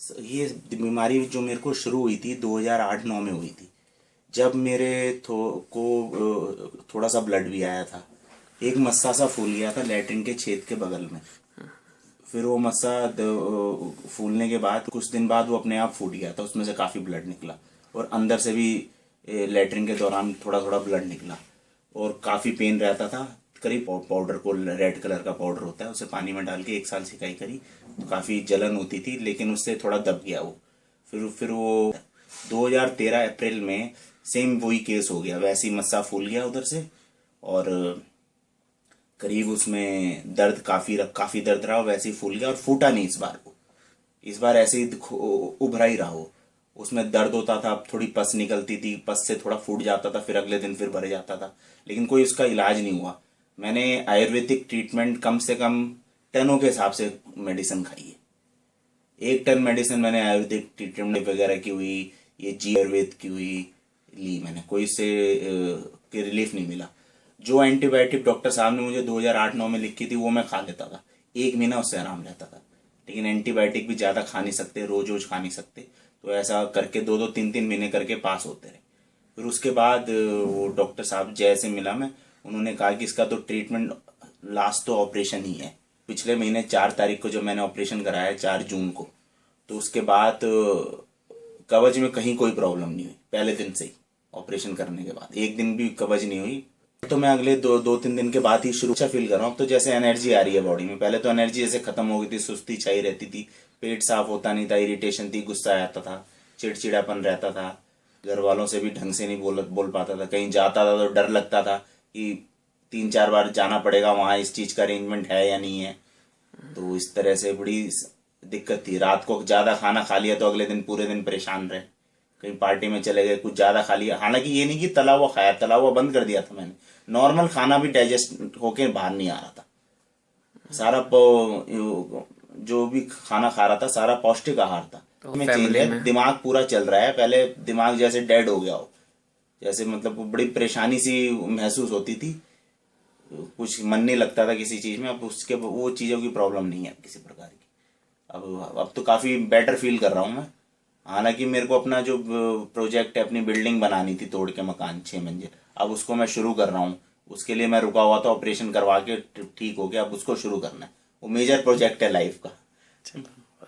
ये बीमारी जो मेरे को शुरू हुई थी 2008-9 में हुई थी। जब मेरे थोड़ा सा ब्लड भी आया था। एक मस्सा सा फूल गया था लैट्रिन के छेद के बगल में। फिर वो मस्सा फूलने के बाद कुछ दिन बाद वो अपने आप फूट गया था, उसमें से काफ़ी ब्लड निकला। और अंदर से भी लैट्रिन के दौरान थोड़ा थोड़ा ब्लड निकला और काफ़ी पेन रहता था। करीब पाउडर को, रेड कलर का पाउडर होता है, उसे पानी में डाल के 1 साल सिकाई करी तो काफ़ी जलन होती थी, लेकिन उससे थोड़ा दब गया वो। फिर वो 2013 अप्रैल में सेम वही केस हो गया, वैसे ही मस्सा फूल गया उधर से। और करीब उसमें दर्द काफ़ी दर्द रहा, वैसे ही फूल गया और फूटा नहीं इस बार ऐसे ही उभरा ही रहा वो। उसमें दर्द होता था, थोड़ी पस निकलती थी, पस से थोड़ा फूट जाता था, फिर अगले दिन फिर भर जाता था, लेकिन कोई उसका इलाज नहीं हुआ। मैंने आयुर्वेदिक ट्रीटमेंट कम से कम टनों के हिसाब से मेडिसिन खाई है। 1 टन मेडिसिन मैंने आयुर्वेदिक ट्रीटमेंट वगैरह की हुई, ये जी आयुर्वेद की हुई, ली मैंने, कोई से रिलीफ नहीं मिला। जो एंटीबायोटिक डॉक्टर साहब ने मुझे 2008-9 में लिखी थी वो मैं खा लेता था, 1 महीना उससे आराम रहता था। लेकिन एंटीबायोटिक भी ज़्यादा खा नहीं सकते, रोज खा नहीं सकते, तो ऐसा करके 2-2 3-3 महीने करके पास होते रहे। फिर उसके बाद वो डॉक्टर साहब जैसे मिला मैं, उन्होंने कहा कि इसका तो ट्रीटमेंट लास्ट तो ऑपरेशन ही है। पिछले महीने 4 तारीख को जब मैंने ऑपरेशन कराया, 4 जून को, तो उसके बाद कब्ज में कहीं कोई प्रॉब्लम नहीं हुई। पहले दिन से ही ऑपरेशन करने के बाद 1 दिन भी कब्ज नहीं हुई। तो मैं अगले 2-3 दिन के बाद ही शुरू अच्छा फील कर रहा हूँ। तो जैसे एनर्जी आ रही है बॉडी में, पहले तो एनर्जी जैसे खत्म हो गई थी, सुस्ती छाई रहती थी, पेट साफ होता नहीं था, इरिटेशन थी, गुस्सा आता था, चिड़चिड़ापन रहता था, घर वालों से भी ढंग से नहीं बोल पाता था, कहीं जाता था तो डर लगता था कि 3-4 बार जाना पड़ेगा वहाँ, इस चीज़ का अरेंजमेंट है या नहीं है। तो इस तरह से बड़ी दिक्कत थी। रात को ज़्यादा खाना खा लिया तो अगले दिन पूरे दिन परेशान रहे। कहीं पार्टी में चले गए, कुछ ज़्यादा खा लिया, हालांकि ये नहीं कि तला हुआ खाया, तला हुआ बंद कर दिया था मैंने, नॉर्मल खाना भी डाइजेस्ट होके बाहर नहीं आ रहा था। सारा जो भी खाना खा रहा था सारा पौष्टिक आहार था। तो में चेंज है, दिमाग पूरा चल रहा है। पहले दिमाग जैसे डेड हो गया हो, जैसे मतलब बड़ी परेशानी सी महसूस होती थी, कुछ मन नहीं लगता था किसी चीज़ में। अब उसके वो चीज़ों की प्रॉब्लम नहीं है किसी प्रकार की। अब तो काफ़ी बेटर फील कर रहा हूँ मैं। हालांकि मेरे को अपना जो प्रोजेक्ट है, अपनी बिल्डिंग बनानी थी तोड़ के मकान 6 मंजिल, अब उसको मैं शुरू कर रहा हूँ। उसके लिए मैं रुका हुआ था, ऑपरेशन करवा के ठीक हो गया, अब उसको शुरू करना है। वो मेजर प्रोजेक्ट है लाइफ का।